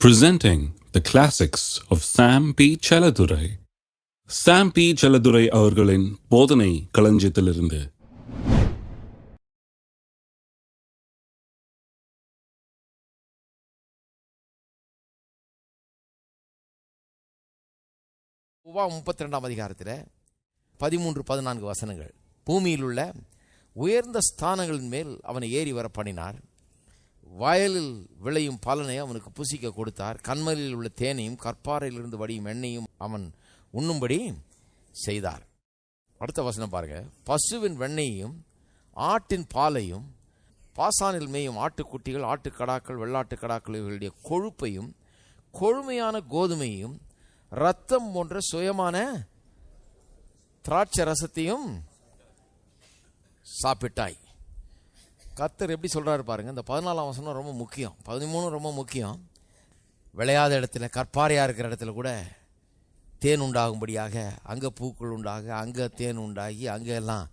Presenting the classics of Sam P. Chaladurai. Sam P. Chaladurai அவர்களின் போதனை களஞ்சியத்திலிருந்து. உவா 32ஆம் அதிகாரத்தில் 13-14 வசனங்கள். பூமியில் உள்ள உயர்ந்த ஸ்தானங்களின் மேல் அவனை ஏறி வர பண்ணினார். வயலில் விளையும் பலனை அவனுக்கு புசிக்க கொடுத்தார். கண்மலில் உள்ள தேனையும் கற்பாறையிலிருந்து வடியும் எண்ணெயும் அவன் உண்ணும்படி செய்தார். அடுத்த வசனம் பாருங்க. பசுவின் வெண்ணெயையும் ஆட்டின் பாலையும் பாசானில் மேயும் ஆட்டுக்குட்டிகள், ஆட்டுக்கடாக்கள், வெள்ளாட்டுக்கடாக்கள் இவர்களுடைய கொழுப்பையும் கொழுமையான கோதுமையும் இரத்தம் போன்ற சுயமான திராட்சை ரசத்தையும் சாப்பிட்டாய். கர்த்தர் எப்படி சொல்றாரு பாருங்க. இந்த 14ஆம் வசனம் ரொம்ப முக்கியம், 13 ரொம்ப முக்கியம். விளையாத இடத்துல, கற்பாறையா இருக்கிற இடத்துல கூட தேன் உண்டாகும்படியாக, அங்கே பூக்கள் உண்டாக, அங்கே தேன் உண்டாகி, அங்கே எல்லாம்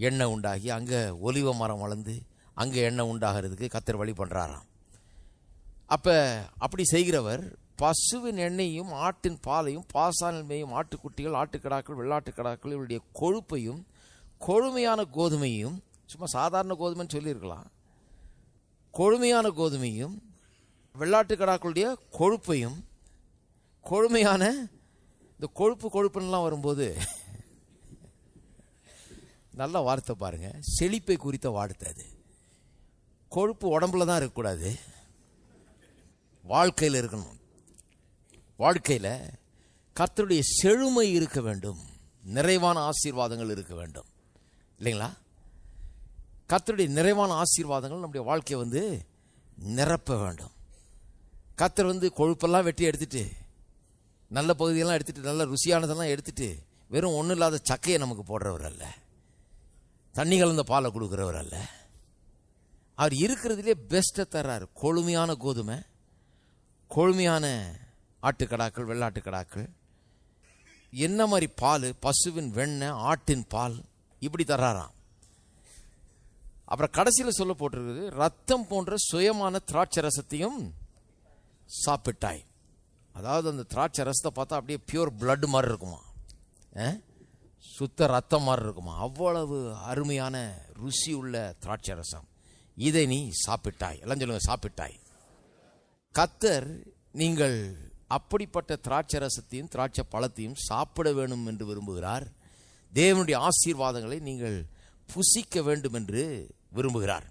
எண்ணெய் உண்டாகி, அங்கே ஒலிவ மரம் வளர்ந்து அங்கே எண்ணெய் உண்டாகிறதுக்கு கர்த்தர் வழி பண்ணுறாராம். அப்போ அப்படி செய்கிறவர் பசுவின் எண்ணெயையும் ஆட்டின் பாலையும் பாசானில் மேயும் ஆட்டுக்குட்டிகள், ஆட்டுக்கடாக்கள், வெள்ளாட்டுக்கடாக்கள் இவருடைய கொழுப்பையும் கொழுமையான கோதுமையும், சும்மா சாதாரண கோதுமைன்னு சொல்லியிருக்கலாம், கொழுமையான கோதுமையும் வெள்ளாட்டுக்கடாக்களுடைய கொழுப்பையும் கொழுமையான, இந்த கொழுப்புன்னெலாம் வரும்போது நல்ல வார்த்தை பாருங்க, செழிப்பை குறித்த வார்த்தை அது. கொழுப்பு உடம்புல தான் இருக்கக்கூடாது, வாழ்க்கையில் இருக்கணும். வாழ்க்கையில் கர்த்தருடைய செழுமை இருக்க வேண்டும், நிறைவான ஆசீர்வாதங்கள் இருக்க வேண்டும், இல்லைங்களா? கர்த்தருடைய நிறைவான ஆசீர்வாதங்கள் நம்முடைய வாழ்க்கையை நிரப்ப வேண்டும். கர்த்தர் கொழுப்பெல்லாம் வெட்டி எடுத்துட்டு, நல்ல பகுதியெல்லாம் எடுத்துட்டு, நல்ல ருசியானதெல்லாம் எடுத்துட்டு, வெறும் ஒன்றும் இல்லாத சக்கையை நமக்கு போடுறவர் அல்ல, தண்ணி கலந்த பாலை கொடுக்குறவர் அல்ல. அவர் இருக்கிறதுலே பெஸ்ட்டை தர்றாரு. கொழுமையான கோதுமை, கொழுமையான ஆட்டுக்கடாக்கள், வெள்ளாட்டுக்கடாக்கள், என்ன மாதிரி பால், பசுவின் வெண்ணெய், ஆட்டின் பால், இப்படி தர்றாராம். அப்புறம் கடைசியில் சொல்ல போட்டிருக்குது, ரத்தம் போன்ற சுயமான திராட்சை ரசத்தையும் சாப்பிட்டாய். அதாவது அந்த திராட்சை ரசத்தை பார்த்தா அப்படியே பியூர் பிளட் மாதிரி இருக்குமா, சுத்த ரத்தம் மாதிரி இருக்குமா, அவ்வளவு அருமையான ருசி உள்ள திராட்சை ரசம். இதை நீ சாப்பிட்டாய். எல்லாம் சொல்லுங்க, சாப்பிட்டாய். கர்த்தர் நீங்கள் அப்படிப்பட்ட திராட்சை ரசத்தையும் திராட்சை பழத்தையும் சாப்பிட வேண்டும் என்று விரும்புகிறார். தேவனுடைய ஆசீர்வாதங்களை நீங்கள் புசிக்க வேண்டும் என்று விரும்புகிறார்.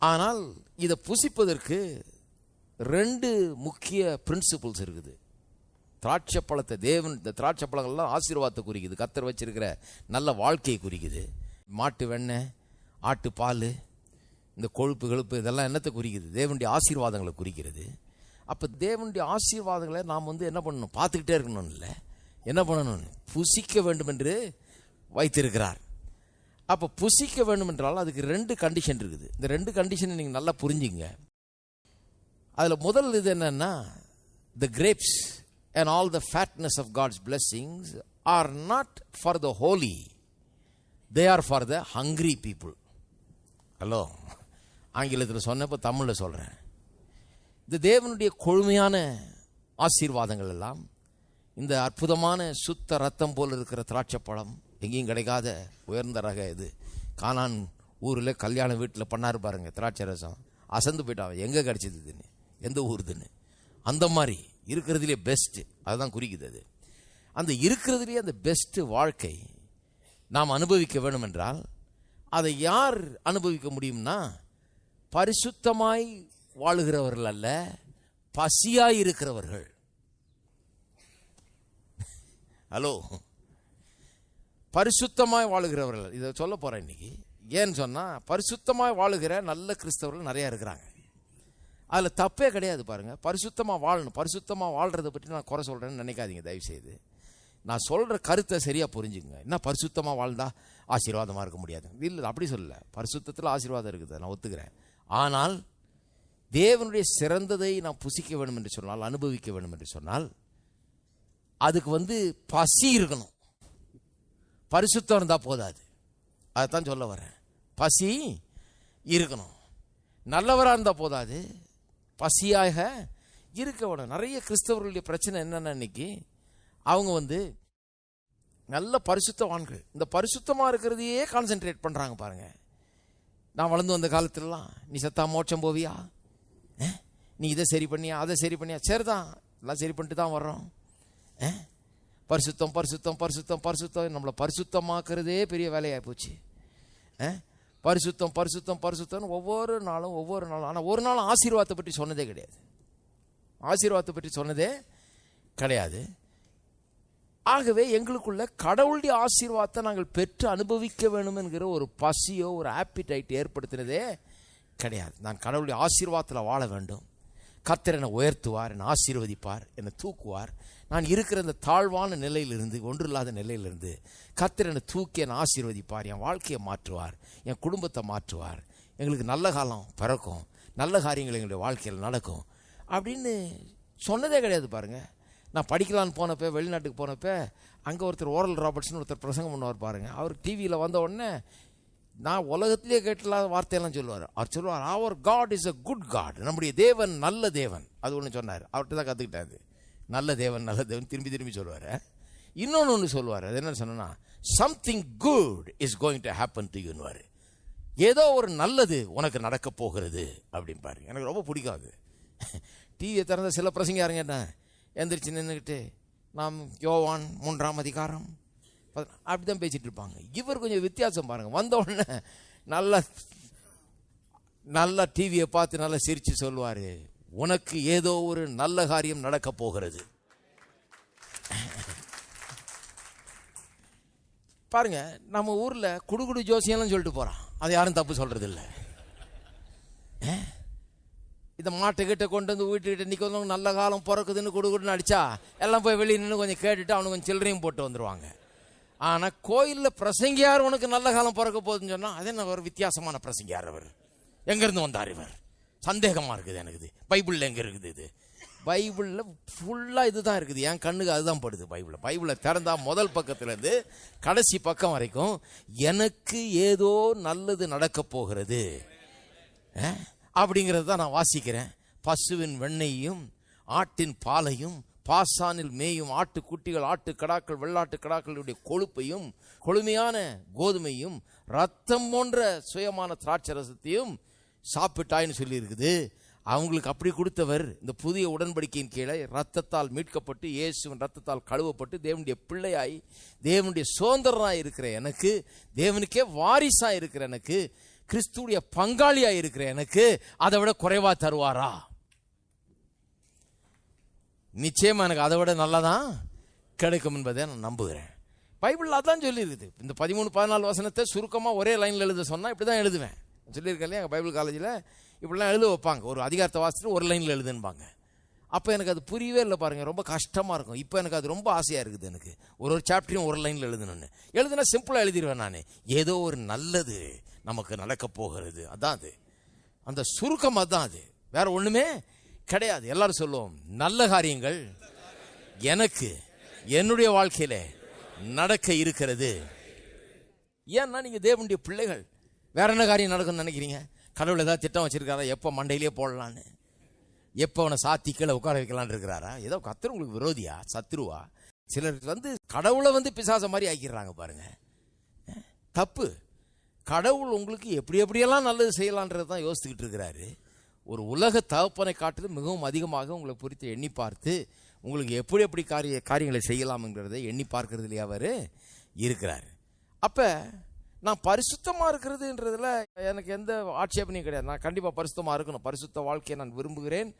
ஆனால் இதை புசிப்பதற்கு 2 முக்கிய பிரின்சிபிள்ஸ் இருக்குது. திராட்சை பழத்தை, தேவன் இந்த திராட்சை பழங்கள்லாம் ஆசீர்வாதத்தை குறிக்குது, கர்த்தர் வச்சிருக்கிற நல்ல வாழ்க்கையை குறிக்குது. மாட்டு வெண்ணெய், ஆட்டு பால், இந்த கொழுப்பு இதெல்லாம் என்னத்தை குறிக்குது? தேவனுடைய ஆசீர்வாதங்களை குறிக்கிறது. அப்போ தேவனுடைய ஆசீர்வாதங்களை நாம் என்ன பண்ணணும்? பார்த்துக்கிட்டே இருக்கணும், இல்லை என்ன பண்ணணும்? புசிக்க வேண்டும் என்று வைத்திருக்கிறார். அப்போ புசிக்க வேண்டும் என்றால் அதுக்கு 2 கண்டிஷன் இருக்குது. இந்த 2 கண்டிஷனை நீங்கள் நல்லா புரிஞ்சுங்க. அதில் முதல் இது என்னன்னா, the grapes and all the fatness of God's blessings are not for the holy, they are for the hungry people. Hello, ஆங்கிலத்தில் சொன்னப்போ தமிழில் சொல்கிறேன். இந்த தேவனுடைய கொழுமையான ஆசீர்வாதங்கள் எல்லாம், இந்த அற்புதமான சுத்த ரத்தம் போல் இருக்கிற திராட்சை பழம், எங்கேயும் கிடைக்காத உயர்ந்த ரக இது, கானான் ஊரில் கல்யாண வீட்டில் பண்ணாரு பாருங்க, திராட்சை ரசம், அசந்து போயிட்டான், எங்கே கிடைச்சதுன்னு, எந்த ஊருதுன்னு. அந்த மாதிரி இருக்கிறதுலே பெஸ்ட்டு, அதுதான் குறிக்குது. அது அந்த இருக்கிறதுலே அந்த பெஸ்ட்டு வாழ்க்கை நாம் அனுபவிக்க வேண்டும் என்றால் அதை யார் அனுபவிக்க முடியும்னா, பரிசுத்தமாய் வாழுகிறவர்கள் அல்ல, பசியாய் இருக்கிறவர்கள். ஹலோ, பரிசுத்தமாய் வாழுகிறவர்கள். இதை சொல்ல போறேன் இன்னைக்கு. ஏன்னு சொன்னா, பரிசுத்தமாய் வாழுகிற நல்ல கிறிஸ்தவர்கள் நிறைய இருக்கிறாங்க. அதில் தப்பே கிடையாது பாருங்க. பரிசுத்தமாக வாழணும். பரிசுத்தமாக வாழ்றதை பற்றி நான் குறை சொல்றேன்னு நினைக்காதீங்க தயவுசெய்து. நான் சொல்ற கருத்தை சரியா புரிஞ்சுங்க. என்ன பரிசுத்தமாக வாழ்ந்தா ஆசீர்வாதமாக இருக்க முடியாது? இல்லை, அப்படி சொல்லல. பரிசுத்தத்தில் ஆசீர்வாதம் இருக்குது, நான் ஒத்துக்கிறேன். ஆனால் தேவனுடைய சிறந்ததை நான் புசிக்க வேண்டும் என்று சொன்னால், அனுபவிக்க வேண்டும் என்று சொன்னால், அதுக்கு பசி இருக்கணும். பரிசுத்தம் இருந்தால் போதாது. அதைத்தான் சொல்ல வரேன். பசி இருக்கணும். நல்லவராக இருந்தால் போதாது, பசியாக இருக்க வேணும். நிறைய கிறிஸ்தவர்களுடைய பிரச்சனை என்னன்னா, இன்னைக்கு அவங்க நல்ல பரிசுத்தவான்கள், இந்த பரிசுத்தமாக இருக்கிறதையே கான்சென்ட்ரேட் பண்ணுறாங்க. பாருங்க, நான் வளர்ந்து வந்த காலத்துலலாம் நீ செத்தா மோட்சம் போவியா, நீ இதை சரி பண்ணியா, அதை சரி பண்ணியா, சரிதான், எல்லாம் சரி பண்ணிட்டு தான் வர்றோம். பரிசுத்தம் பரிசுத்தம் பரிசுத்தம் பரிசுத்தம், நம்மளை பரிசுத்தமாக்குறதே பெரிய வேலையாக போச்சு. பரிசுத்தம் பரிசுத்தம் பரிசுத்தம் ஒவ்வொரு நாளும். ஆனால் ஒரு நாளும் ஆசீர்வாதத்தை பற்றி சொன்னதே கிடையாது. ஆசீர்வாதத்தை பற்றி சொன்னதே கிடையாது. ஆகவே எங்களுக்குள்ள கடவுளுடைய ஆசீர்வாதத்தை நாங்கள் பெற்று அனுபவிக்க வேண்டும் என்கிற ஒரு பசியோ ஒரு ஆப்பிடைட் ஏற்படுத்தினதே கிடையாது. நான் கடவுளுடைய ஆசீர்வாதத்தில் வாழ வேண்டும். கர்த்தர் என்னை உயர்த்துவார், என்னை ஆசீர்வதிப்பார், என்னை தூக்குவார். நான் இருக்கிற இந்த தாழ்வான நிலையிலிருந்து, ஒன்றில்லாத நிலையிலிருந்து கர்த்தர் என்னை தூக்கி என்னை ஆசீர்வதிப்பார், என் வாழ்க்கையை மாற்றுவார், என் குடும்பத்தை மாற்றுவார், எங்களுக்கு நல்ல காலம் பிறக்கும், நல்ல காரியங்கள் எங்களுடைய வாழ்க்கையில் நடக்கும் அப்படின்னு சொன்னதே கிடையாது. பாருங்கள், நான் படிக்கலான்னு போனப்போ, வெளிநாட்டுக்கு போனப்போ, அங்கே ஒருத்தர் ஓரல் ராபர்ட்ஸ்னு ஒருத்தர் பிரசங்கம் பண்ணுவார் பாருங்கள். அவர் டிவியில் வந்த உடனே நான் உலகத்திலே கேட்டலாத வார்த்தையெல்லாம் சொல்லுவார். அவர் சொல்லுவார், அவர் God is a good God, நம்முடைய தேவன் நல்ல தேவன். அது ஒன்று சொன்னார், அவர்கிட்ட தான் கற்றுக்கிட்டாரு. நல்ல தேவன் நல்ல தேவன் திரும்பி திரும்பி சொல்லுவார். இன்னொன்று ஒன்று சொல்லுவார், அது என்ன சொன்னா, something good is going to happen to யூன்வார். ஏதோ ஒரு நல்லது உனக்கு நடக்க போகிறது அப்படின்பாரு. எனக்கு ரொம்ப பிடிக்காது. டிவியை திறந்த சில பிரசங்க யாருங்க என்ன எந்திரிச்சு நின்றுக்கிட்டு நாம் யோவான் 3ஆம் அதிகாரம் அப்படிதான் பேசிட்டு இருப்பாங்க. இவர் கொஞ்சம் வித்தியாசம் பாருங்க. வந்த உடனே நல்லா டிவியை பார்த்து நல்லா சிரிச்சு சொல்லுவாரு, உனக்கு ஏதோ ஒரு நல்ல காரியம் நடக்க போகிறது. பாருங்க, நம்ம ஊர்ல குடுகுடு ஜோசியெல்லாம் சொல்லிட்டு போறான், அது யாரும் தப்பு சொல்றது இல்லை. இந்த மாட்டுக்கிட்ட கொண்டு வந்து வீட்டுக்கிட்ட நிற்க நல்ல காலம் பிறக்குதுன்னு குடுகுடுன்னு அடிச்சா எல்லாம் போய் வெளியே நின்று கொஞ்சம் கேட்டுட்டு அவனுக்கு கொஞ்சம் சில்லறையும் போட்டு வந்துடுவாங்க. ஆனால் கோயிலில் பிரசங்கியார் உனக்கு நல்ல காலம் பிறக்க போகுதுன்னு சொன்னால், அது என்ன ஒரு வித்தியாசமான பிரசங்கியார் அவர், எங்கேருந்து வந்தார் இவர், சந்தேகமாக இருக்குது எனக்கு. பைபிளில் எங்கே இருக்குது இது? பைபிளில் ஃபுல்லாக இதுதான் இருக்குது. என் கண்ணுக்கு அதுதான் படுது. பைபிளை திறந்தா முதல் பக்கத்துலேருந்து கடைசி பக்கம் வரைக்கும் எனக்கு ஏதோ நல்லது நடக்க போகிறது அப்படிங்கிறது தான் நான் வாசிக்கிறேன். பசுவின் வெண்ணையும் ஆட்டின் பாலையும் பாசானில் மேயும் ஆட்டுக்குட்டிகள் ஆட்டு கடாக்கள் வெள்ளாட்டு கடாக்களுடைய கொழுப்பையும் கொழுமையான கோதுமையும் ரத்தம் போன்ற சுயமான திராட்சை ரசத்தையும் சாப்பிட்டாயின்னு சொல்லி இருக்குது. அவங்களுக்கு அப்படி கொடுத்தவர் இந்த புதிய உடன்படிக்கையின் கீழே ரத்தத்தால் மீட்கப்பட்டு இயேசுவின் ரத்தத்தால் கழுவப்பட்டு தேவனுடைய பிள்ளையாய் தேவனுடைய சுதந்திரனாய் இருக்கிற எனக்கு, தேவனுக்கே வாரிசாய் இருக்கிற எனக்கு, கிறிஸ்துடைய பங்காளியாய் இருக்கிற எனக்கு அதை விட குறைவா தருவாரா? நிச்சயமா எனக்கு அதை விட நல்லதான் கிடைக்கும் என்பதை நான் நம்புகிறேன். பைபிள் அதான் சொல்லியிருக்குது. இந்த 13-14 வசனத்தை சுருக்கமாக ஒரே லைனில் எழுத சொன்னால் இப்படி தான் எழுதுவேன் சொல்லியிருக்கேன் இல்லையா? எங்கள் பைபிள் காலேஜில் இப்படிலாம் எழுத வைப்பாங்க. ஒரு அதிகாரத்தை வாசிட்டு ஒரு லைனில் எழுதுன்பாங்க. அப்போ எனக்கு அது புரியவே இல்லை பாருங்கள், ரொம்ப கஷ்டமாக இருக்கும். இப்போ எனக்கு அது ரொம்ப ஆசையாக இருக்குது. எனக்கு ஒரு சாப்டரையும் ஒரு லைனில் எழுதுனா சிம்பிளாக எழுதிடுவேன் நான். ஏதோ ஒரு நல்லது நமக்கு நடக்க போகிறது, அதான் அது. அந்த சுருக்கம் அதுதான், அது வேற ஒன்றுமே கிடையாது. எல்லாரும் சொல்லுவோம், நல்ல காரியங்கள் எனக்கு என்னுடைய வாழ்க்கையில நடக்க இருக்கிறது. ஏன்னா நீங்க தேவனுடைய பிள்ளைகள். வேற என்ன காரியம் நடக்கும்னு நினைக்கிறீங்க? கடவுள் ஏதாவது திட்டம் வச்சிருக்காரா? எப்போ மண்டையிலே போடலான்னு, எப்போ அவனை சாத்தி கீழே உட்கார வைக்கலான்னு இருக்கிறாரா? ஏதோ கர்த்தர் உங்களுக்கு விரோதியா, சத்ருவா? சிலர் கடவுளை பிசாச மாதிரி ஆக்கிடுறாங்க பாருங்க. தப்பு. கடவுள் உங்களுக்கு எப்படி எப்படியெல்லாம் நல்லது செய்யலான்றது தான் யோசிச்சுக்கிட்டு இருக்கிறாரு. ஒரு உலக தகப்பனை காட்டுறது மிகவும் அதிகமாக உங்களை குறித்து எண்ணி பார்த்து உங்களுக்கு எப்படி எப்படி காரியங்களை செய்யலாம்ங்கிறத எண்ணி பார்க்கறதுலையே அவர் இருக்கிறார். அப்போ நான் பரிசுத்தமாக இருக்கிறதுன்றதுல எனக்கு எந்த ஆட்சேபனையும் கிடையாது. நான் கண்டிப்பாக பரிசுத்தமாக இருக்கணும். பரிசுத்த வாழ்க்கையை நான் விரும்புகிறேன்,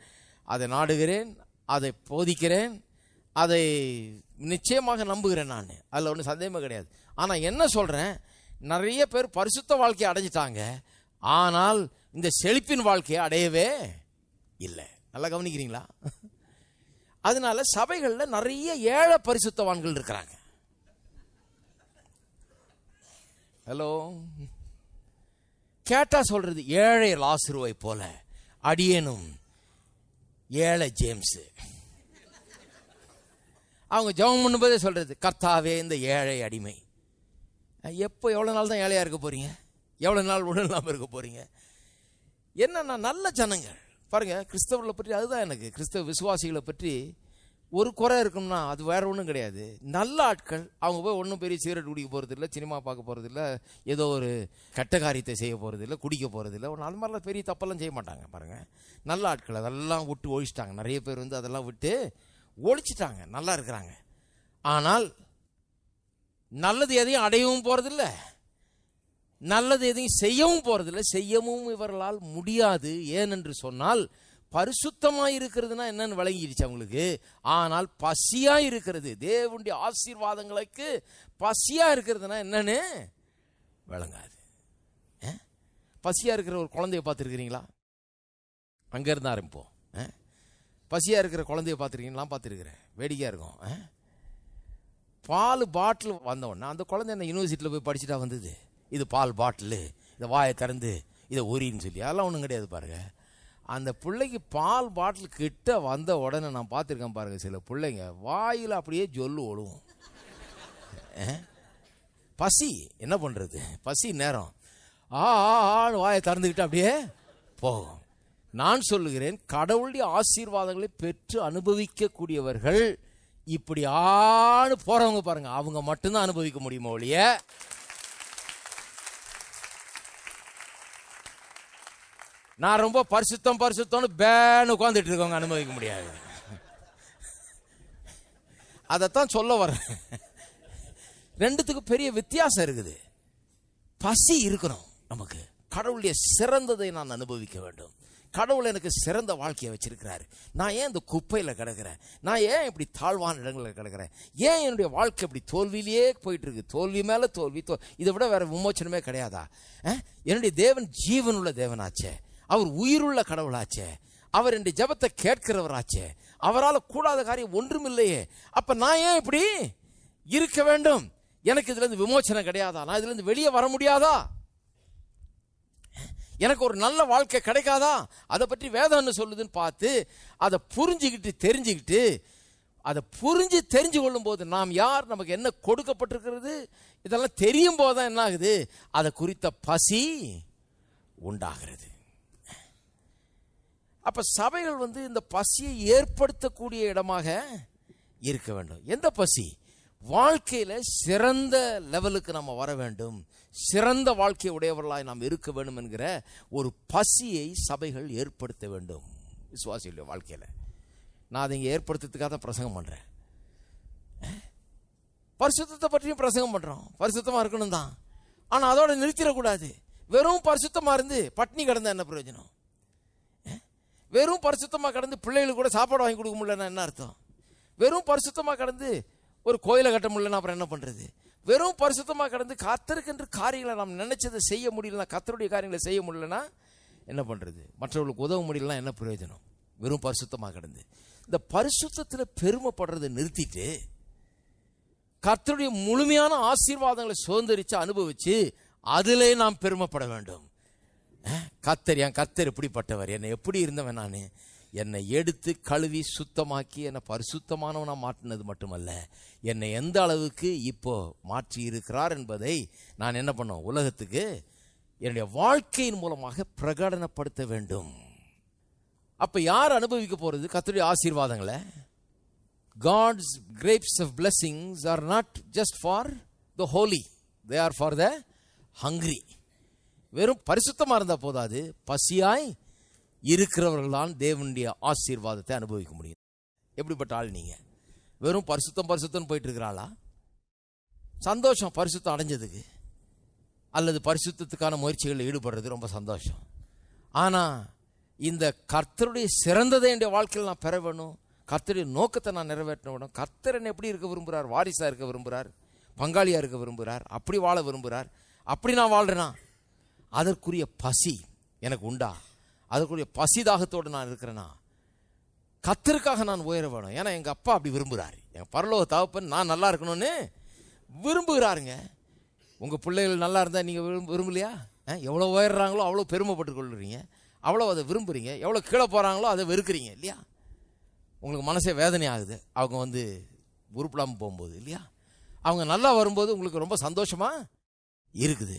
அதை நாடுகிறேன், அதை போதிக்கிறேன், அதை நிச்சயமாக நம்புகிறேன். நான் அதில் ஒன்றும் சந்தேகமே கிடையாது. ஆனால் என்ன சொல்கிறேன், நிறைய பேர் பரிசுத்த வாழ்க்கையை அடைஞ்சிட்டாங்க, ஆனால் இந்த செழிப்பின் வாழ்க்கையை அடையவே இல்லை. நல்லா கவனிக்கிறீங்களா? அதனால சபைகளில் நிறைய ஏழை பரிசுத்தவான்கள் இருக்கிறாங்க. ஹலோ, கேட்டா சொல்றது ஏழை லாசருவை போல அடியேனும் ஏழை ஜேம்ஸ். அவங்க ஜெபம் பண்ணும்போதே சொல்றது, கர்த்தாவே இந்த ஏழை அடிமை. எப்போ எவ்வளோ நாள் தான் ஏழையா இருக்க போறீங்க? எவ்வளோ நாள் உடல் இல்லாமல் இருக்க போறீங்க? என்னன்னா நல்ல ஜனங்கள் பாருங்க, கிறிஸ்தவர்களை பற்றி அதுதான் எனக்கு, கிறிஸ்தவ விசுவாசிகளை பற்றி ஒரு குறை இருக்கும்னா அது வேற ஒன்றும் கிடையாது. நல்ல ஆட்கள், அவங்க போய் ஒன்றும் பெரிய சிகரெட் குடிக்க போகிறதில்ல, சினிமா பார்க்க போகிறதில்ல, ஏதோ ஒரு கெட்ட காரியத்தை செய்ய போகிறதில்ல, குடிக்க போகிறதில்ல, ஒன்று அது மாதிரிலாம் பெரிய தப்பெல்லாம் செய்ய மாட்டாங்க. பாருங்கள், நல்ல ஆட்கள் அதெல்லாம் விட்டு ஒழிச்சிட்டாங்க. நிறைய பேர் வந்து அதெல்லாம் விட்டு ஒழிச்சிட்டாங்க, நல்லா இருக்கிறாங்க. ஆனால் நல்லது எதையும் அடையவும் போகிறதில்ல, நல்லது எதையும் செய்யவும் போகிறதில்ல, செய்யவும் இவர்களால் முடியாது. ஏனென்று சொன்னால் பரிசுத்தமாக இருக்கிறதுனா என்னன்னு விளங்கிடுச்சு அவங்களுக்கு. ஆனால் பசியாக இருக்கிறது, தேவனுடைய ஆசீர்வாதங்களுக்கு பசியாக இருக்கிறதுனா என்னன்னு விளங்காது. பசியாக இருக்கிற ஒரு குழந்தைய பார்த்துருக்கிறீங்களா? அங்கேருந்து ஆரம்பிப்போம். பசியாக இருக்கிற குழந்தைய பார்த்துருக்கீங்களா? பார்த்துருக்கிறேன், வேடிக்கையாக இருக்கும். பால் பாட்டில் வந்தவொடனே அந்த குழந்தை என்ன யூனிவர்சிட்டியில் போய் படிச்சுட்டா வந்தது, இது பால் பாட்டிலு, இதை வாயை திறந்து இதை உரின்னு சொல்லி, அதெல்லாம் ஒன்றும் கிடையாது. பாருங்கள், அந்த பிள்ளைக்கு பால் பாட்டில் கிட்ட வந்த உடனே நான் பார்த்துருக்கேன் பாருங்கள், சில பிள்ளைங்க வாயில் அப்படியே ஜொல்லு ஓடுவோம். பசி என்ன பண்ணுறது, பசி நேரம் ஆன்னு வாயை திறந்துக்கிட்டு அப்படியே போகும். நான் சொல்லுகிறேன், கடவுளுடைய ஆசீர்வாதங்களை பெற்று அனுபவிக்கக்கூடியவர்கள் இப்படி ஆணு போறவங்க பாருங்க, அவங்க மட்டும்தான் அனுபவிக்க முடியுமோ ஒழிய நான் ரொம்ப பரிசுத்தம் பரிசுத்தம்னு பேன்னு உட்காந்துட்டு இருக்கவங்க அனுபவிக்க முடியாது. அதைத்தான் சொல்ல வரேன். ரெண்டுத்துக்கு பெரிய வித்தியாசம் இருக்குது. பசி இருக்கணும் நமக்கு, கடவுளுடைய சிறந்ததை நான் அனுபவிக்க வேண்டும். கடவுள் எனக்கு சிறந்த வாழ்க்கையை வச்சிருக்கிறாரு. நான் ஏன் இந்த குப்பையில் கிடக்கிறேன்? நான் ஏன் இப்படி தாழ்வான இடங்களில் கிடக்கிறேன்? ஏன் என்னுடைய வாழ்க்கை இப்படி தோல்வியிலேயே போயிட்டு இருக்கு? தோல்வி மேலே தோல்வி, இதை விட வேற விமோச்சனமே கிடையாதா? என்னுடைய தேவன் ஜீவனுள்ள தேவனாச்சே, அவர் உயிருள்ள கடவுளாச்சே, அவர் என்னுடைய ஜெபத்தை கேட்கிறவராச்சே, அவரால் கூடாத காரியம் ஒன்றுமில்லையே. அப்ப நான் ஏன் இப்படி இருக்க வேண்டும்? எனக்கு இதுல இருந்து விமோச்சனம் கிடையாதா? நான் இதுல இருந்து வெளியே வர முடியாதா? எனக்கு ஒரு நல்ல வாழ்க்கை கிடைக்காதா? அதை பற்றி வேதம் என்ன சொல்லுதுன்னு பார்த்து அதை புரிஞ்சுக்கிட்டு தெரிஞ்சுக்கிட்டு, அதை புரிஞ்சு தெரிஞ்சு கொள்ளும் போது நாம் யார், நமக்கு என்ன கொடுக்கப்பட்டிருக்கிறது, இதெல்லாம் தெரியும் போதுதான் என்ன ஆகுது, அதை குறித்த பசி உண்டாகிறது. அப்ப சபைகள் வந்து இந்த பசியை ஏற்படுத்தக்கூடிய இடமாக இருக்க வேண்டும். எந்த பசி? வாழ்க்கையில சிறந்த லெவலுக்கு நம்ம வர வேண்டும், சிறந்த வாழ்க்கை உடையவர்களாய் நாம் இருக்க வேண்டும் என்கிற ஒரு பசியை சபைகள் ஏற்படுத்த வேண்டும் விசுவாசிகளுடைய வாழ்க்கையில. நான் அதை இங்கே ஏற்படுத்துறதுக்காக தான் பிரசங்கம் பண்றேன். பரிசுத்தத்தை பற்றியும் பிரசங்கம் பண்றோம், பரிசுத்தமா இருக்கணும் தான். ஆனா அதோட நிறுத்திடக்கூடாது. வெறும் பரிசுத்தமா இருந்து பட்னி கிடந்தா என்ன பிரயோஜனம்? வெறும் பரிசுத்தமா கடந்து பிள்ளைகளுக்கு கூட சாப்பாடு வாங்கி கொடுக்க முடியலன்னா என்ன அர்த்தம்? வெறும் பரிசுத்தமா கடந்து ஒரு கோயிலை கட்ட முடியலன்னா அப்புறம் என்ன பண்றது? வெறும் பரிசுத்தமா கடந்து கர்த்தருக்கென்று காரியங்களை நாம் நினைச்சதை செய்ய முடியலன்னா, கர்த்தருடைய காரியங்களை செய்ய முடியலன்னா என்ன பண்றது? மற்றவர்களுக்கு உதவ முடியலன்னா என்ன பிரயோஜனம்? வெறும் பரிசுத்தமா கடந்து இந்த பரிசுத்தத்தில் பெருமைப்படுறதை நிறுத்திட்டு கர்த்தருடைய முழுமையான ஆசீர்வாதங்களை சுதந்திரிச்சு அனுபவிச்சு அதிலே நாம் பெருமைப்பட வேண்டும். கர்த்தர், என் கர்த்தர் எப்படிப்பட்டவர், என்னை எப்படி இருந்தவன், நான் என்னை எடுத்து கழுவி சுத்தமாக்கி என்னை பரிசுத்தமானவனா மாற்றினது மட்டுமல்ல, என்னை எந்த அளவுக்கு இப்போ மாற்றி இருக்கிறார் என்பதை நான் என்ன பண்ணோம், உலகத்துக்கு என்னுடைய வாழ்க்கையின் மூலமாக பிரகடனப்படுத்த வேண்டும். அப்ப யார் அனுபவிக்க போறது கர்த்தருடைய ஆசீர்வாதங்களை? God's grapes of blessings are not just for the holy, they are for the hungry. வெறும் பரிசுத்தமா இருந்தா போதாது, பசியாய் இருக்கிறவர்கள்தான் தேவனுடைய ஆசீர்வாதத்தை அனுபவிக்க முடியும். எப்படிப்பட்ட ஆள் நீங்க? வெறும் பரிசுத்தம் பரிசுத்தம் போயிட்டு இருக்கிறாளா? சந்தோஷம் பரிசுத்தம் அடைஞ்சதுக்கு, அல்லது பரிசுத்தத்துக்கான முயற்சிகளில் ஈடுபடுறது ரொம்ப சந்தோஷம். ஆனா இந்த கர்த்தருடைய சிறந்ததை என்னுடைய வாழ்க்கையில் நான் பெற வேணும், கர்த்தருடைய நோக்கத்தை நான் நிறைவேற்ற வேணும். கர்த்தர் என்ன எப்படி இருக்க விரும்புகிறார்? வாரிசா இருக்க விரும்புகிறார், பங்காளியா இருக்க விரும்புகிறார், அப்படி வாழ விரும்புகிறார். அப்படி நான் வாழ்றேனா அதற்குரிய பசி எனக்கு உண்டா? அதற்குரிய பசி தாகத்தோடு நான் இருக்கிறேனா? கர்த்தருக்காக நான் உயர வேணும். ஏன்னா எங்க அப்பா அப்படி விரும்புகிறார், என் பரலோக தகப்பன் நான் நல்லா இருக்கணும்னு விரும்புகிறாருங்க. உங்க பிள்ளைகள் நல்லா இருந்தா நீங்க விரும்பலையா? எவ்வளோ உயர்றாங்களோ அவ்வளோ பெருமைப்பட்டு கொள்ளுறீங்க, அவ்வளோ அதை விரும்புறீங்க. எவ்வளோ கீழே போறாங்களோ அதை வெறுக்கிறீங்க இல்லையா? உங்களுக்கு மனசே வேதனை ஆகுது அவங்க வந்து உருப்படாமல் போகும்போது இல்லையா? அவங்க நல்லா வரும்போது உங்களுக்கு ரொம்ப சந்தோஷமா இருக்குது.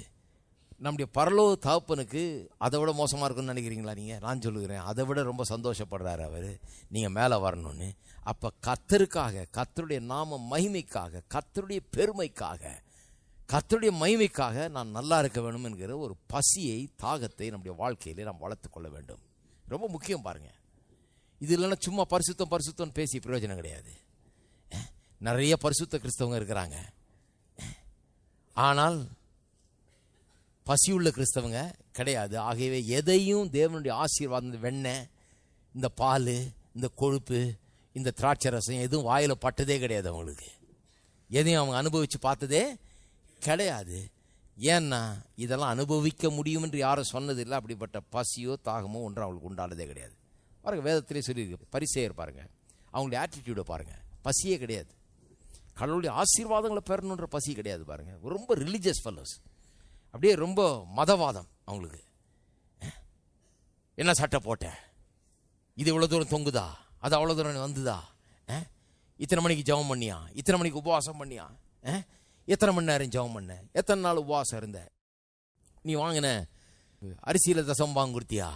நம்முடைய பரலோக தகப்பனுக்கு அதை விட மோசமாக இருக்குன்னு நினைக்கிறீங்களா நீங்கள்? நான் சொல்லுகிறேன், அதை விட ரொம்ப சந்தோஷப்படுறாரு அவர் நீங்கள் மேலே வரணும்னு. அப்போ கர்த்தருக்காக, கர்த்தருடைய நாம மகிமைக்காக, கர்த்தருடைய பெருமைக்காக, கர்த்தருடைய மகிமைக்காக நான் நல்லா இருக்க வேணும் என்கிற ஒரு பசியை, தாகத்தை நம்முடைய வாழ்க்கையிலே நாம் வளர்த்து கொள்ள வேண்டும். ரொம்ப முக்கியம் பாருங்க. இது இல்லைன்னா சும்மா பரிசுத்தம் பேசி பிரயோஜனம் கிடையாது. நிறைய பரிசுத்த கிறிஸ்தவங்க இருக்கிறாங்க, ஆனால் பசியுள்ள கிறிஸ்தவங்க கிடையாது. ஆகவே எதையும் தேவனுடைய ஆசீர்வாதம், இந்த வெண்ணெய், இந்த பால், இந்த கொழுப்பு, இந்த திராட்சை ரசம் எதுவும் வாயில் பட்டதே கிடையாது. அவங்களுக்கு எதையும் அவங்க அனுபவித்து பார்த்ததே கிடையாது. ஏன்னா இதெல்லாம் அனுபவிக்க முடியும் என்று யாரும் சொன்னதில்லை. அப்படிப்பட்ட பசியோ தாகமோ ஒன்றும் அவங்களுக்கு உண்டானதே கிடையாது. பாருங்க, வேதத்திலே சொல்லியிருக்கு. பரிசேயர் பாருங்க, அவங்களுடைய ஆட்டிடியூடை பாருங்க, பசியே கிடையாது. கடவுளுடைய ஆசீர்வாதங்களை பெறணுன்ற பசி கிடையாது. பாருங்க, ரொம்ப ரிலீஜியஸ் ஃபெல்லோஸ், அப்படியே ரொம்ப மதவாதம் அவங்களுக்கு. என்ன சட்டை போட்டேன், இது இவ்வளோ தூரம் தொங்குதா, அது அவ்வளோ தூரம் வந்துதா, இத்தனை மணிக்கு ஜெபம் பண்ணியா, இத்தனை மணிக்கு உபவாசம் பண்ணியா, எத்தனை மணி நேரம் ஜெபம் பண்ண, எத்தனை நாள் உபவாசம் இருந்த, நீ வாங்கின அரிசியில் தசம் வாங்க கொடுத்தியா,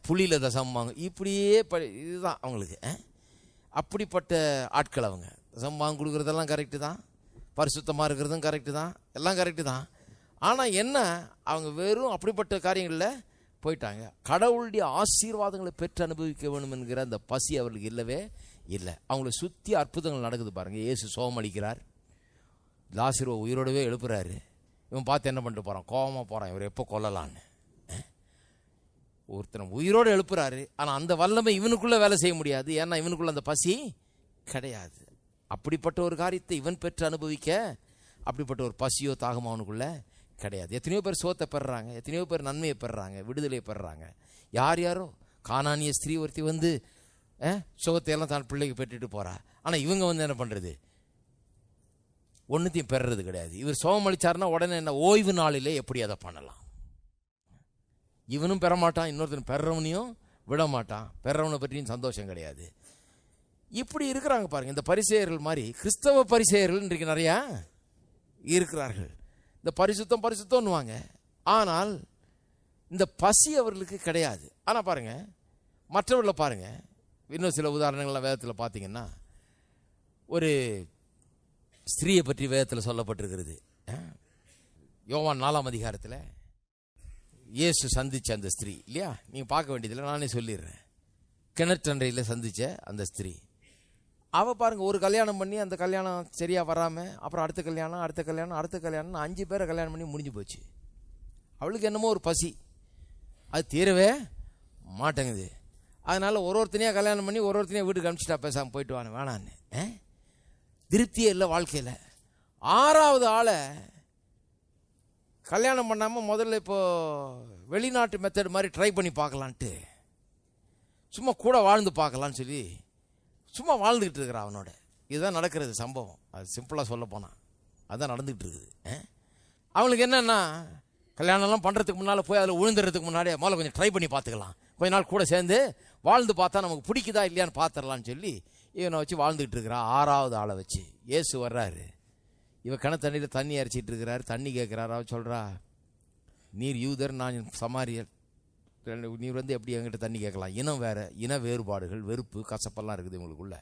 புளியில் தசம் வாங்க, இப்படியே இதுதான் அவங்களுக்கு. அப்படிப்பட்ட ஆட்கள் அவங்க. தசம் வாங்க கொடுக்குறதெல்லாம் கரெக்டு தான், பரிசுத்தமாக இருக்கிறதும் கரெக்டு தான், எல்லாம் கரெக்டு தான். ஆனால் என்ன, அவங்க வெறும் அப்படிப்பட்ட காரியங்களில் போயிட்டாங்க. கடவுளுடைய ஆசீர்வாதங்களை பெற்று அனுபவிக்க வேணும் என்கிற அந்த பசி அவர்களுக்கு இல்லவே இல்லை. அவங்கள சுற்றி அற்புதங்கள் நடக்குது பாருங்கள். இயேசு சோகம் அளிக்கிறார், லாசருவை உயிரோடவே எழுப்புறாரு. இவன் பார்த்து என்ன பண்ணிட்டு போகிறான், கோபமாக போகிறான், இவர் எப்போ கொல்லலான்னு. ஒருத்தனை உயிரோடு எழுப்புறாரு, ஆனால் அந்த வல்லமை இவனுக்குள்ளே வேலை செய்ய முடியாது. ஏன்னா இவனுக்குள்ள அந்த பசி கிடையாது. அப்படிப்பட்ட ஒரு காரியத்தை இவன் பெற்று அனுபவிக்க அப்படிப்பட்ட ஒரு பசியோ தாகமோ அவனுக்குள்ளே கிடையாது. எத்தனையோ பேர் சோத்தை பெறுறாங்க, எத்தனையோ பேர் நன்மையை பெறுறாங்க, விடுதலையை பெறுறாங்க. யாரோ கானானிய ஸ்திரீ ஒருத்தி வந்து சுகத்தையெல்லாம் தான் பிள்ளைக்கு பெற்றுட்டு போகிறா. ஆனால் இவங்க வந்து என்ன பண்ணுறது, ஒன்றுத்தையும் பெறுறது கிடையாது. இவர் சோகம் அளிச்சாருன்னா உடனே என்ன, ஓய்வு நாளிலே எப்படி அதை பண்ணலாம். இவனும் பெற மாட்டான், இன்னொருத்தன் பெறவனையும் விட மாட்டான், பெறவனை பற்றியும் சந்தோஷம் கிடையாது. இப்படி இருக்கிறாங்க பாருங்க. இந்த பரிசேயர்கள் மாதிரி கிறிஸ்தவ பரிசேயர்கள் இன்றைக்கு நிறையா இருக்கிறார்கள். இந்த பரிசுத்தம்னுவாங்க, ஆனால் இந்த பசி அவர்களுக்கு கிடையாது. ஆனால் பாருங்க, மற்றவர்களை பாருங்க, இன்னும் சில உதாரணங்கள்லாம் வேதத்தில் பார்த்தீங்கன்னா, ஒரு ஸ்திரீயை பற்றி வேதத்தில் சொல்லப்பட்டிருக்கிறது. யோவான் 4ஆம் அதிகாரத்தில் இயேசு சந்திச்ச அந்த ஸ்திரீ இல்லையா, நீங்கள் பார்க்க வேண்டியதில்லை, நானே சொல்லிடுறேன். கிணற்றண்டையில் சந்திச்ச அந்த ஸ்திரீ, அவள் பாருங்க, ஒரு கல்யாணம் பண்ணி அந்த கல்யாணம் சரியாக வராமல், அப்புறம் அடுத்த கல்யாணம் 5 பேரை கல்யாணம் பண்ணி முடிஞ்சு போச்சு. அவளுக்கு என்னமோ ஒரு பசி, அது தீரவே மாட்டேங்குது. அதனால் ஒருத்தனையாக கல்யாணம் பண்ணி ஒருத்தனையாக வீட்டுக்கு அனுப்பிச்சிட்டா, பேசாமல் போயிட்டு வேணான்னு. திருப்தியே இல்லை வாழ்க்கையில். 6வது ஆளை கல்யாணம் பண்ணாமல் முதல்ல இப்போது வெளிநாட்டு மெத்தட் மாதிரி ட்ரை பண்ணி பார்க்கலான்ட்டு, சும்மா கூட வாழ்ந்து பார்க்கலான்னு சொல்லி சும்மா வாழ்ந்துக்கிட்டு இருக்கிறான் அவனோட. இதுதான் நடக்கிறது சம்பவம். அது சிம்பிளாக சொல்ல போனால் அதுதான் நடந்துகிட்டு இருக்குது. அவனுக்கு என்னென்னா, கல்யாணம்லாம் பண்ணுறதுக்கு முன்னால் போய் அதில் விழுந்துறதுக்கு முன்னாடியே முதல்ல கொஞ்சம் ட்ரை பண்ணி பார்த்துக்கலாம், கொஞ்ச நாள் கூட சேர்ந்து வாழ்ந்து பார்த்தா நமக்கு பிடிக்குதா இல்லையான்னு பார்த்துடலான்னு சொல்லி இவனை வச்சு வாழ்ந்துக்கிட்டு இருக்கிறான். 6வது ஆளை வச்சு இயேசு வர்றாரு. இவன் கிணத்தண்ணியில் தண்ணி அரைச்சிட்டு இருக்கிறாரு, தண்ணி கேட்குறாரு. அவ சொல்கிறா, நீர் யூதர், நான் சமாரியர், நீர் வந்து எப்படி என்கிட்ட தண்ணி கேட்கலாம்? இனம் வேறு, இன வேறுபாடுகள், வெறுப்பு, கசப்பெல்லாம் இருக்குது இவங்களுக்குள்ள.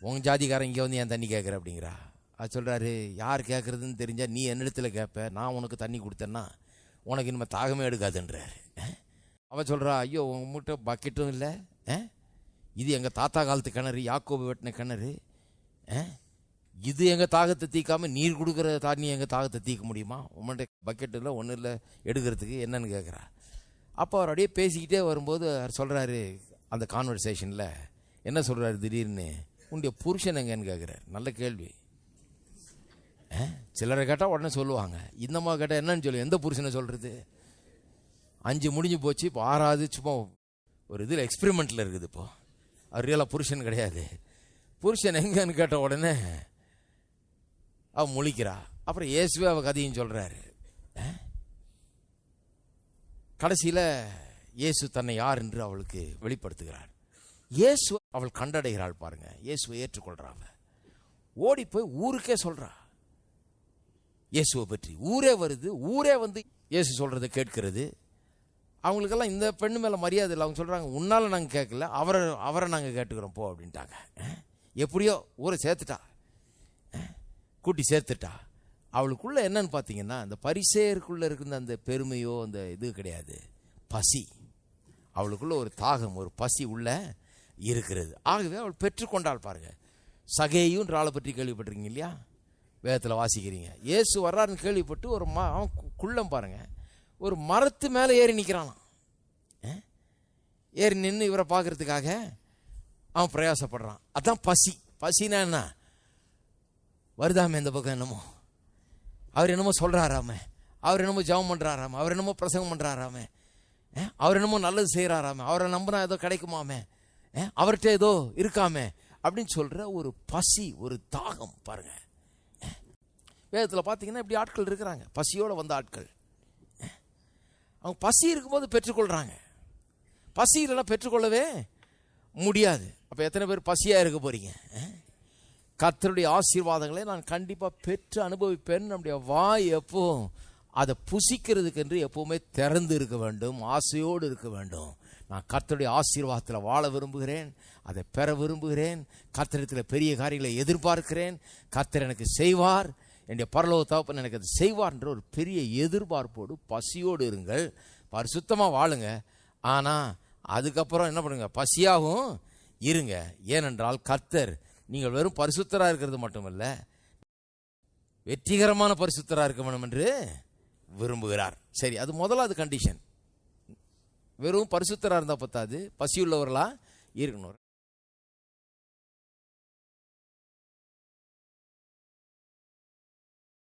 உங்கள் ஜாதிக்காரன் இங்கே வந்து என் தண்ணி கேட்குற அப்படிங்கிறா. அது சொல்கிறாரு, யார் கேட்குறதுன்னு தெரிஞ்சால் நீ என்னிடத்துல கேட்ப, நான் உனக்கு தண்ணி கொடுத்தேன்னா உனக்கு இனிமேல் தாகமே எடுக்காதுன்றாரு. அவன் சொல்கிறா, ஐயோ உங்கள்கிட்ட பக்கெட்டும் இல்லை, இது எங்கள் தாத்தா காலத்து கிணறு, யாக்கோபு வெட்டின கிணறு, இது எங்கள் தாகத்தை தீக்காமல் நீர் கொடுக்குற தண்ணி எங்கள் தாகத்தை தீக்க முடியுமா? உங்கள்கிட்ட பக்கெட் இல்லை, ஒன்றும் இல்லை எடுக்கிறதுக்கு, என்னன்னு கேட்குறா. அப்போ அவர் அப்படியே பேசிக்கிட்டே வரும்போது அவர் சொல்கிறாரு, அந்த கான்வர்சேஷனில் என்ன சொல்கிறாரு, திடீர்னு உன்னுடைய புருஷன் எங்கன்னு கேட்குறாரு. நல்ல கேள்வி. சிலரை கேட்டால் உடனே சொல்லுவாங்க, இந்த மாதிரி கேட்டால் என்னன்னு சொல்லு, எந்த புருஷனை சொல்கிறது? 5 முடிஞ்சு போச்சு, இப்போ 6வது சும்மா ஒரு இதில் எக்ஸ்பெரிமெண்ட்டில் இருக்குது. இப்போது அவர் ரியலாக புருஷன் கிடையாது. புருஷன் எங்கன்னு கேட்ட உடனே அவன் முழிக்கிறா. அப்புறம் இயேசுவே அவள் கதையும் சொல்கிறாரு. கடைசியில் இயேசு தன்னை யார் என்று அவளுக்கு வெளிப்படுத்துகிறார். இயேசு அவள் கண்டடைகிறாள் பாருங்க. இயேசுவை ஏற்றுக்கொள்றாங்க. ஓடி போய் ஊருக்கே சொல்றா இயேசுவை பற்றி. ஊரே வருது, ஊரே வந்து இயேசு சொல்கிறத கேட்கிறது. அவங்களுக்கெல்லாம் இந்த பெண்ணு மேலே மரியாதை இல்லை. அவங்க சொல்கிறாங்க, உன்னால் நாங்கள் கேட்கல, அவரை நாங்கள் கேட்டுக்கிறோம் போ அப்படின்ட்டாங்க. எப்படியோ ஊரை சேர்த்துட்டா, கூட்டி சேர்த்துட்டா. அவளுக்குள்ளே என்னன்னு பார்த்தீங்கன்னா, அந்த பரிசேயருக்குள்ளே இருக்கிற அந்த பெருமையோ அந்த இது கிடையாது, பசி. அவளுக்குள்ள ஒரு தாகம், ஒரு பசி உள்ள இருக்கிறது. ஆகவே அவள் பெற்றுக்கொண்டாள். பாருங்க, சகேயுன்ற ஆளை பற்றி கேள்விப்பட்டிருக்கீங்க இல்லையா? வேதத்தில் வாசிக்கிறீங்க. இயேசு வர்றாருன்னு கேள்விப்பட்டு ஒரு அவன் குள்ளம் பாருங்க, ஒரு மரத்து மேலே ஏறி நிற்கிறானாம். ஏறி நின்று இவரை பார்க்கறதுக்காக அவன் பிரயாசப்படுறான். அதான் பசி. பசினா என்ன? வருதாமே இந்த பக்கம் என்னமோ, அவர் என்னமோ சொல்கிறாராமே, அவர் என்னமோ ஜெபம் பண்ணுறாராமே, அவர் என்னமோ பிரசங்கம் பண்ணுறாராமே, அவர் என்னமோ நல்லது செய்கிறாராமே, அவரை நம்பினா ஏதோ கிடைக்குமாமே, அவர்கிட்ட ஏதோ இருக்காமே அப்படின்னு சொல்கிற ஒரு பசி, ஒரு தாகம். பாருங்க, வேதத்தில் பார்த்தீங்கன்னா இப்படி ஆட்கள் இருக்கிறாங்க, பசியோடு வந்த ஆட்கள். அவங்க பசி இருக்கும்போது பெற்றுக்கொள்கிறாங்க, பசி இல்லைன்னா பெற்றுக்கொள்ளவே முடியாது. அப்போ எத்தனை பேர் பசியாக இருக்க போகிறீங்க? கர்த்தருடைய ஆசீர்வாதங்களை நான் கண்டிப்பாக பெற்று அனுபவிப்பேன். நம்முடைய வாய் எப்பவும் அதை புசிக்கிறதுக்கு என்று எப்பவுமே திறந்து இருக்க வேண்டும், ஆசையோடு இருக்க வேண்டும். நான் கர்த்தருடைய ஆசீர்வாதத்தில் வாழ விரும்புகிறேன், அதை பெற விரும்புகிறேன், கர்த்தரிடத்தில் பெரிய காரியங்களை எதிர்பார்க்கிறேன், கர்த்தர் எனக்கு செய்வார், என்னுடைய பரலோக தகப்பன் எனக்கு அதை செய்வார் என்ற ஒரு பெரிய எதிர்பார்ப்போடு பசியோடு இருங்கள். பரிசுத்தமாக வாழுங்க. ஆனால் அதுக்கப்புறம் என்ன பண்ணுங்க, பசியாகவும் இருங்க. ஏனென்றால் கர்த்தர் நீங்கள் வெறும் பரிசுத்தராக இருக்கிறது மட்டுமல்ல, வெற்றிகரமான பரிசுத்தராக இருக்க வேண்டும் என்று விரும்புகிறார். சரி, அது முதலாவது கண்டிஷன். வெறும் பரிசுத்தராக இருந்தால் பத்தாது, பசியுள்ளவர்களாக இருக்கணும்.